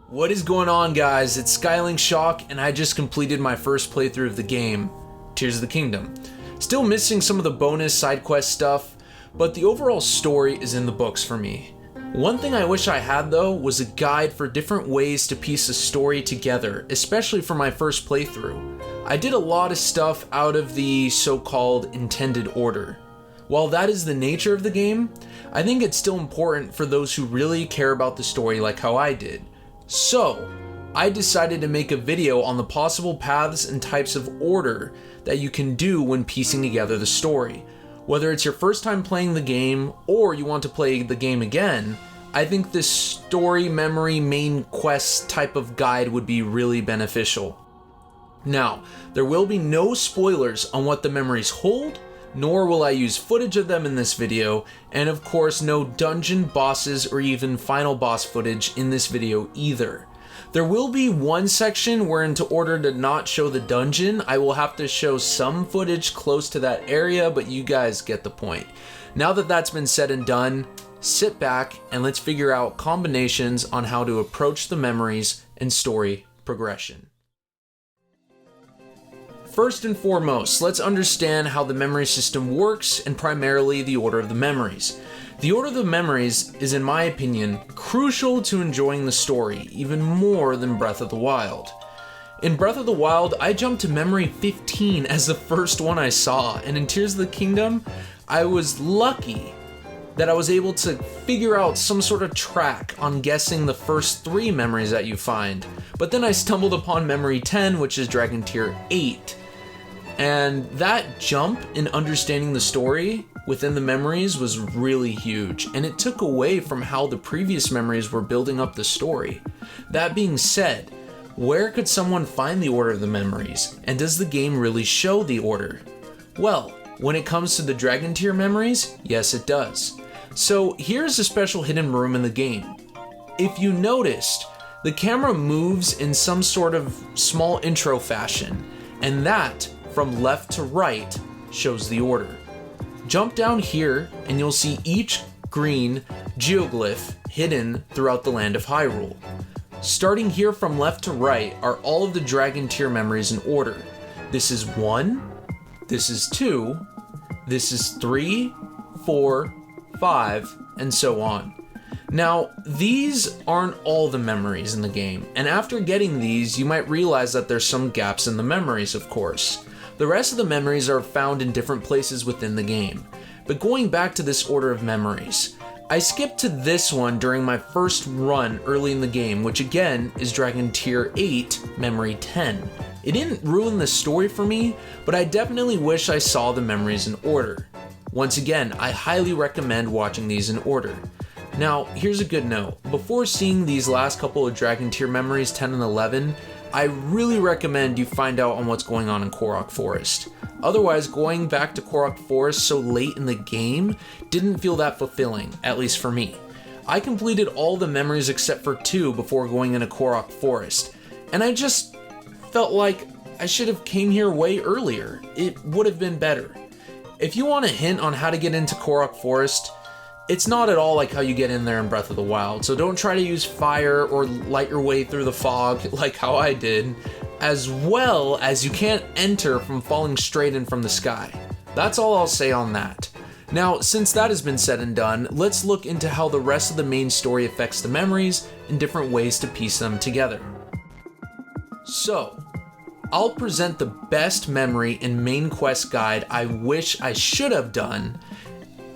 What is going on, guys? It's Skyling Shock, and I just completed my first playthrough of the game, Tears of the Kingdom. Still missing some of the bonus side quest stuff, but the overall story is in the books for me. One thing I wish I had though was a guide for different ways to piece a story together, especially for my first playthrough. I did a lot of stuff out of the so-called intended order. While that is the nature of the game, I think it's still important for those who really care about the story like how I did. So, I decided to make a video on the possible paths and types of order that you can do when piecing together the story. Whether it's your first time playing the game or you want to play the game again, I think this story memory main quest type of guide would be really beneficial. Now, there will be no spoilers on what the memories hold, nor will I use footage of them in this video, and of course no dungeon bosses or even final boss footage in this video either. There will be one section where, in order to not show the dungeon, I will have to show some footage close to that area, but you guys get the point. Now that that's been said and done, sit back and let's figure out combinations on how to approach the memories and story progression. First and foremost, let's understand how the memory system works and primarily the order of the memories. The order of the memories is, in my opinion, crucial to enjoying the story, even more than Breath of the Wild. In Breath of the Wild, I jumped to memory 15 as the first one I saw, and in Tears of the Kingdom, I was lucky that I was able to figure out some sort of track on guessing the first 3 memories that you find. But then I stumbled upon memory 10, which is Dragon Tier 8. And that jump in understanding the story within the memories was really huge, and it took away from how the previous memories were building up the story. That being said, where could someone find the order of the memories, and does the game really show the order? Well, when it comes to the Dragon Tier memories, yes it does. So here's a special hidden room in the game. If you noticed, the camera moves in some sort of small intro fashion, and that, from left to right, shows the order. Jump down here and you'll see each green geoglyph hidden throughout the land of Hyrule. Starting here from left to right are all of the Dragon Tier memories in order. This is 1, this is 2, this is 3, 4, 5, and so on. Now, these aren't all the memories in the game, and after getting these, you might realize that there's some gaps in the memories, of course. The rest of the memories are found in different places within the game. But going back to this order of memories, I skipped to this one during my first run early in the game, which again is Dragon Tier 8, Memory 10. It didn't ruin the story for me, but I definitely wish I saw the memories in order. Once again, I highly recommend watching these in order. Now, here's a good note. Before seeing these last couple of Dragon Tier memories, 10 and 11, I really recommend you find out on what's going on in Korok Forest. Otherwise, going back to Korok Forest so late in the game didn't feel that fulfilling, at least for me. I completed all the memories except for 2 before going into Korok Forest, and I just felt like I should have came here way earlier. It would have been better. If you want a hint on how to get into Korok Forest, it's not at all like how you get in there in Breath of the Wild, so don't try to use fire or light your way through the fog like how I did, as well as you can't enter from falling straight in from the sky. That's all I'll say on that. Now, since that has been said and done, let's look into how the rest of the main story affects the memories and different ways to piece them together. So, I'll present the best memory and main quest guide I wish I should have done,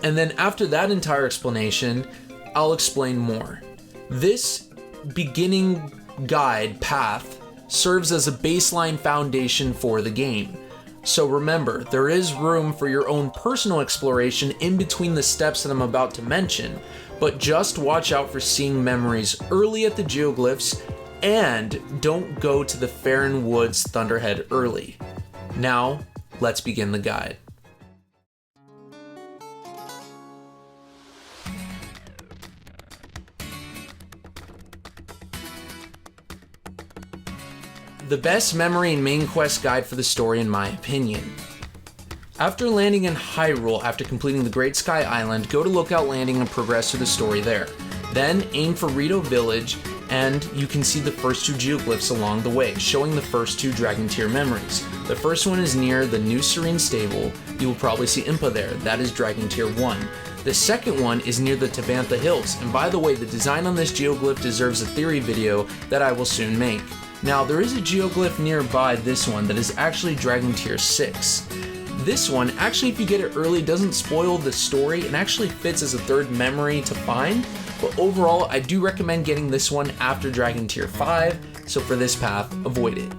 and then after that entire explanation, I'll explain more. This beginning guide path serves as a baseline foundation for the game. So remember, there is room for your own personal exploration in between the steps that I'm about to mention, but just watch out for seeing memories early at the geoglyphs, and don't go to the Faron Woods Thunderhead early. Now, let's begin the guide. The best memory and main quest guide for the story in my opinion. After landing in Hyrule after completing the Great Sky Island, go to Lookout Landing and progress through the story there. Then aim for Rito Village and you can see the first 2 geoglyphs along the way, showing the first 2 Dragon Tier memories. The first one is near the New Serene Stable. You will probably see Impa there, that is Dragon Tier 1. The second one is near the Tabantha Hills, and by the way, the design on this geoglyph deserves a theory video that I will soon make. Now, there is a geoglyph nearby this one that is actually Dragon Tier 6. This one, actually if you get it early, doesn't spoil the story and actually fits as a 3rd memory to find, but overall I do recommend getting this one after Dragon Tier 5, so for this path, avoid it.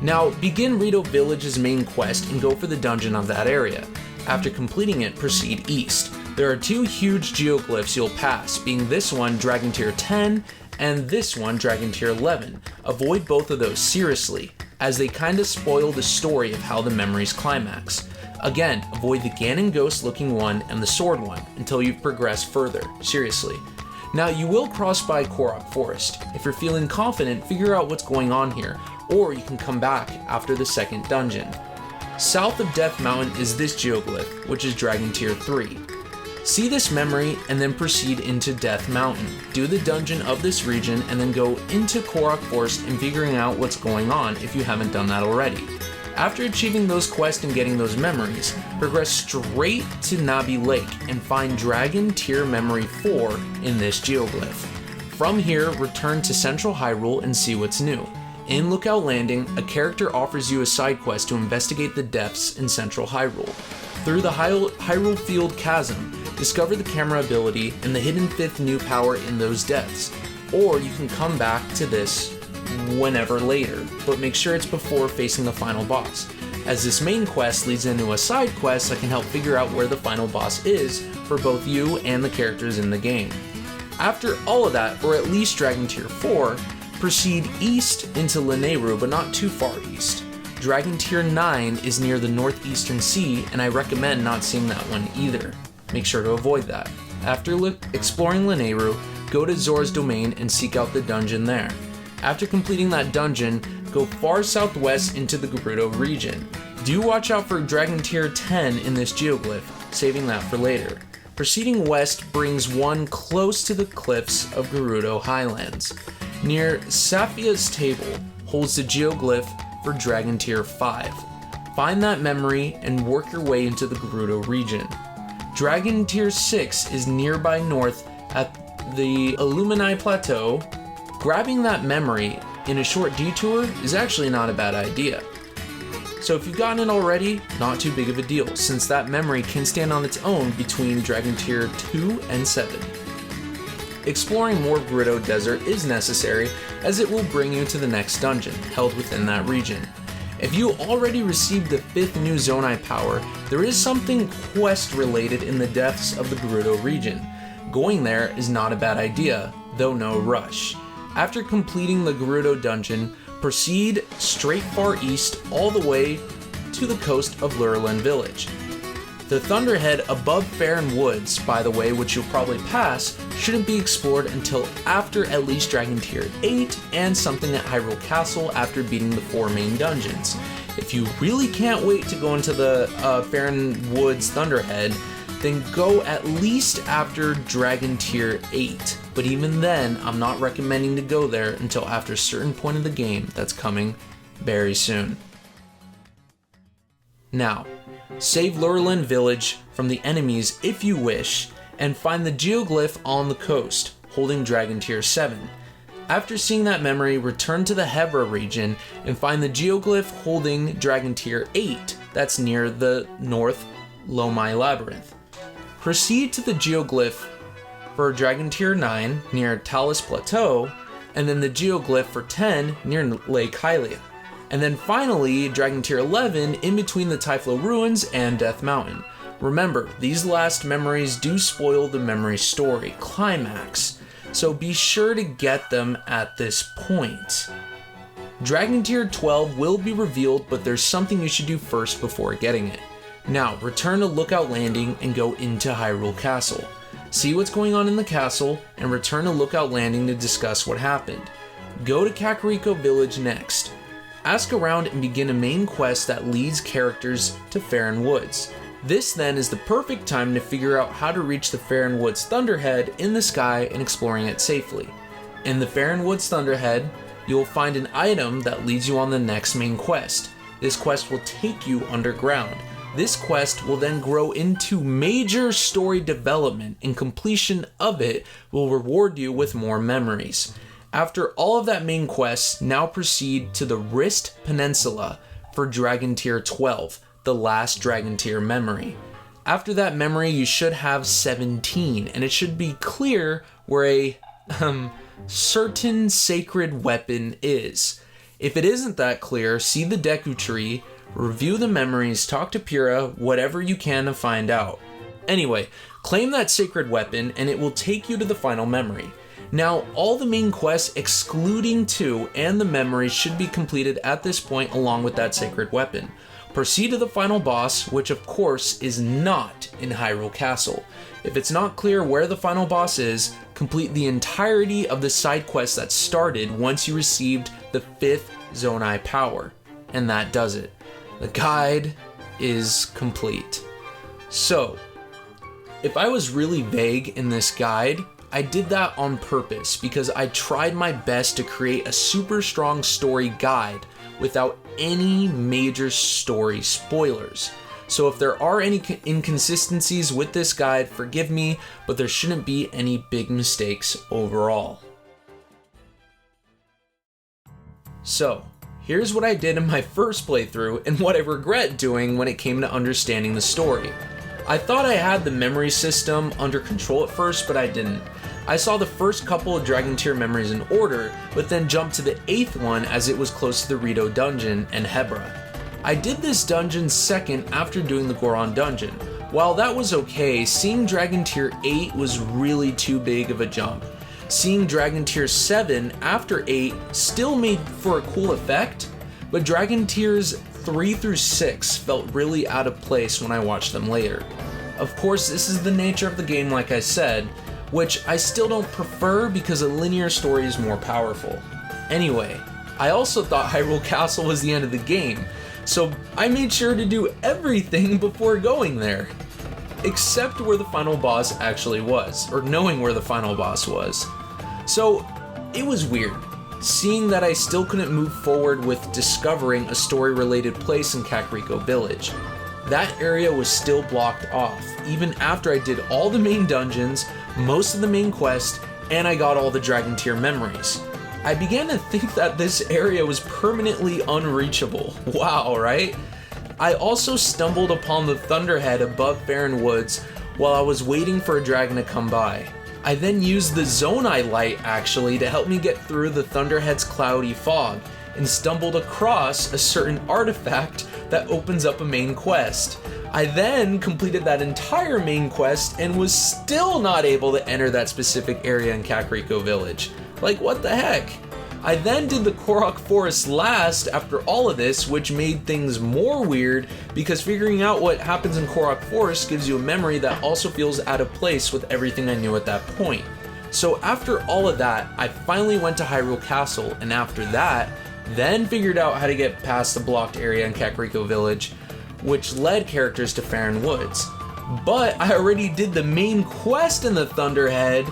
Now, begin Rito Village's main quest and go for the dungeon of that area. After completing it, proceed east. There are 2 huge geoglyphs you'll pass, being this one Dragon Tier 10 and this one Dragon Tier 11. Avoid both of those seriously, as they kinda spoil the story of how the memories climax. Again, avoid the Ganon Ghost looking one and the sword one until you've progressed further, seriously. Now, you will cross by Korok Forest. If you're feeling confident, figure out what's going on here, or you can come back after the 2nd dungeon. South of Death Mountain is this geoglyph, which is Dragon Tier 3. See this memory and then proceed into Death Mountain. Do the dungeon of this region and then go into Korok Forest and figuring out what's going on if you haven't done that already. After achieving those quests and getting those memories, progress straight to Nabi Lake and find Dragon Tier Memory 4 in this geoglyph. From here, return to Central Hyrule and see what's new. In Lookout Landing, a character offers you a side quest to investigate the depths in Central Hyrule. Through the Hyrule Field Chasm, discover the camera ability and the hidden 5th new power in those depths. Or you can come back to this whenever later, but make sure it's before facing the final boss, as this main quest leads into a side quest that can help figure out where the final boss is for both you and the characters in the game. After all of that, or at least Dragon Tier 4, proceed east into Lanayru, but not too far east. Dragon Tier 9 is near the Northeastern Sea, and I recommend not seeing that one either. Make sure to avoid that. After exploring Lanayru, go to Zora's Domain and seek out the dungeon there. After completing that dungeon, go far southwest into the Gerudo region. Do watch out for Dragon Tier 10 in this geoglyph, saving that for later. Proceeding west brings one close to the cliffs of Gerudo Highlands. Near Saphia's Table holds the geoglyph for Dragon Tier 5. Find that memory and work your way into the Gerudo region. Dragon Tier 6 is nearby north at the Illumini Plateau. Grabbing that memory in a short detour is actually not a bad idea. So if you've gotten it already, not too big of a deal, since that memory can stand on its own between Dragon Tier 2 and 7. Exploring more Gerudo Desert is necessary, as it will bring you to the next dungeon, held within that region. If you already received the 5th new Zonai power, there is something quest related in the depths of the Gerudo region. Going there is not a bad idea, though no rush. After completing the Gerudo dungeon, proceed straight far east all the way to the coast of Lurelin Village. The Thunderhead above Faron Woods, by the way, which you'll probably pass, shouldn't be explored until after at least Dragon Tier 8 and something at Hyrule Castle after beating the 4 main dungeons. If you really can't wait to go into the Faron Woods Thunderhead, then go at least after Dragon Tier 8. But even then, I'm not recommending to go there until after a certain point of the game that's coming very soon. Now, save Lurelin Village from the enemies if you wish, and find the geoglyph on the coast, holding Dragon Tier 7. After seeing that memory, return to the Hebra region and find the geoglyph holding Dragon Tier 8, that's near the North Lomai Labyrinth. Proceed to the geoglyph for Dragon Tier 9 near Talus Plateau, and then the geoglyph for 10 near Lake Hylia. And then finally, Dragon Tier 11 in between the Typhlo Ruins and Death Mountain. Remember, these last memories do spoil the memory story climax, so be sure to get them at this point. Dragon Tier 12 will be revealed, but there's something you should do first before getting it. Now, return to Lookout Landing and go into Hyrule Castle. See what's going on in the castle, and return to Lookout Landing to discuss what happened. Go to Kakariko Village next. Ask around and begin a main quest that leads characters to Faron Woods. This then is the perfect time to figure out how to reach the Faron Woods Thunderhead in the sky and exploring it safely. In the Farron Woods Thunderhead, you will find an item that leads you on the next main quest. This quest will take you underground. This quest will then grow into major story development, and completion of it will reward you with more memories. After all of that main quest, now proceed to the Wrist Peninsula for Dragon Tier 12, the last Dragon Tier memory. After that memory, you should have 17, and it should be clear where a certain sacred weapon is. If it isn't that clear, see the Deku Tree, review the memories, talk to Pyrrha, whatever you can to find out. Anyway, claim that sacred weapon and it will take you to the final memory. Now, all the main quests excluding 2 and the memories should be completed at this point along with that sacred weapon. Proceed to the final boss, which of course is not in Hyrule Castle. If it's not clear where the final boss is, complete the entirety of the side quests that started once you received the 5th Zonai power. And that does it. The guide is complete. So, if I was really vague in this guide, I did that on purpose because I tried my best to create a super strong story guide without any major story spoilers. So if there are any inconsistencies with this guide, forgive me, but there shouldn't be any big mistakes overall. So, here's what I did in my first playthrough and what I regret doing when it came to understanding the story. I thought I had the memory system under control at first, but I didn't. I saw the first couple of Dragon Tier memories in order, but then jumped to the 8th one as it was close to the Rito dungeon and Hebra. I did this dungeon second after doing the Goron dungeon. While that was okay, seeing Dragon Tier 8 was really too big of a jump. Seeing Dragon Tier 7 after 8 still made for a cool effect, but Dragon Tiers 3 through 6 felt really out of place when I watched them later. Of course, this is the nature of the game, like I said, which I still don't prefer because a linear story is more powerful. Anyway, I also thought Hyrule Castle was the end of the game, so I made sure to do everything before going there. Except where the final boss actually was, or knowing where the final boss was. So, it was weird, seeing that I still couldn't move forward with discovering a story-related place in Kakariko Village. That area was still blocked off, even after I did all the main dungeons, most of the main quests, and I got all the Dragon Tier memories. I began to think that this area was permanently unreachable. Wow, right? I also stumbled upon the Thunderhead above Farron Woods while I was waiting for a dragon to come by. I then used the Zonai light actually to help me get through the Thunderhead's cloudy fog, and stumbled across a certain artifact that opens up a main quest. I then completed that entire main quest and was still not able to enter that specific area in Kakariko Village. Like, what the heck? I then did the Korok Forest last after all of this, which made things more weird because figuring out what happens in Korok Forest gives you a memory that also feels out of place with everything I knew at that point. So after all of that, I finally went to Hyrule Castle, and after that, then figured out how to get past the blocked area in Kakariko Village, which led characters to Farron Woods. But I already did the main quest in the Thunderhead,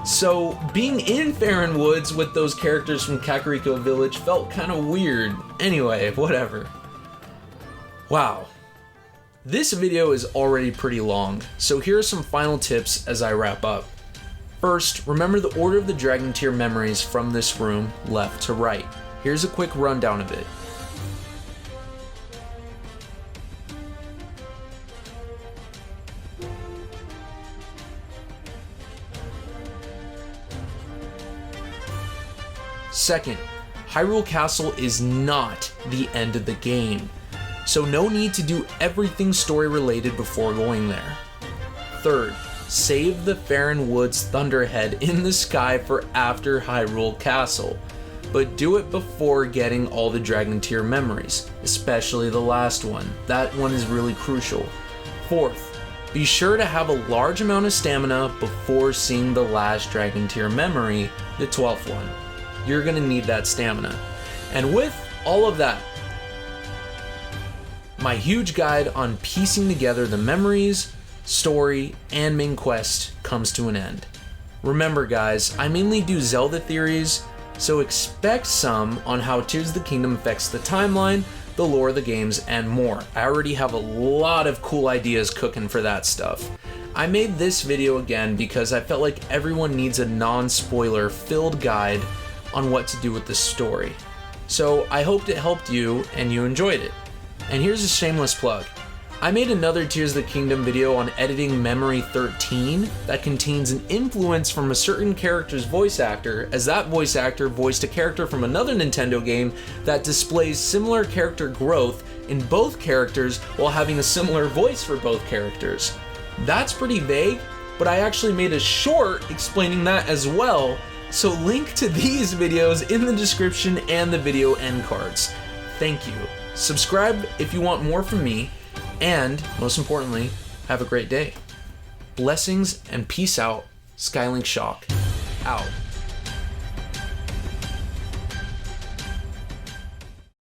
so being in Farron Woods with those characters from Kakariko Village felt kind of weird. Anyway, whatever. Wow. This video is already pretty long, so here are some final tips as I wrap up. First, remember the order of the Dragon Tier memories from this room, left to right. Here's a quick rundown of it. Second, Hyrule Castle is not the end of the game, so no need to do everything story related before going there. Third, save the Farron Woods Thunderhead in the sky for after Hyrule Castle, but do it before getting all the Dragon Tier memories, especially the last one. That one is really crucial. Fourth, be sure to have a large amount of stamina before seeing the last Dragon Tier memory, the 12th one. You're gonna need that stamina. And with all of that, my huge guide on piecing together the memories, story, and main quest comes to an end. Remember guys, I mainly do Zelda theories, so expect some on how Tears of the Kingdom affects the timeline, the lore of the games, and more. I already have a lot of cool ideas cooking for that stuff. I made this video again because I felt like everyone needs a non-spoiler filled guide on what to do with the story. So I hoped it helped you and you enjoyed it. And here's a shameless plug. I made another Tears of the Kingdom video on editing Memory 13 that contains an influence from a certain character's voice actor, as that voice actor voiced a character from another Nintendo game that displays similar character growth in both characters while having a similar voice for both characters. That's pretty vague, but I actually made a short explaining that as well, so link to these videos in the description and the video end cards. Thank you. Subscribe if you want more from me, and most importantly, have a great day. Blessings and peace out. Skylink Shock out.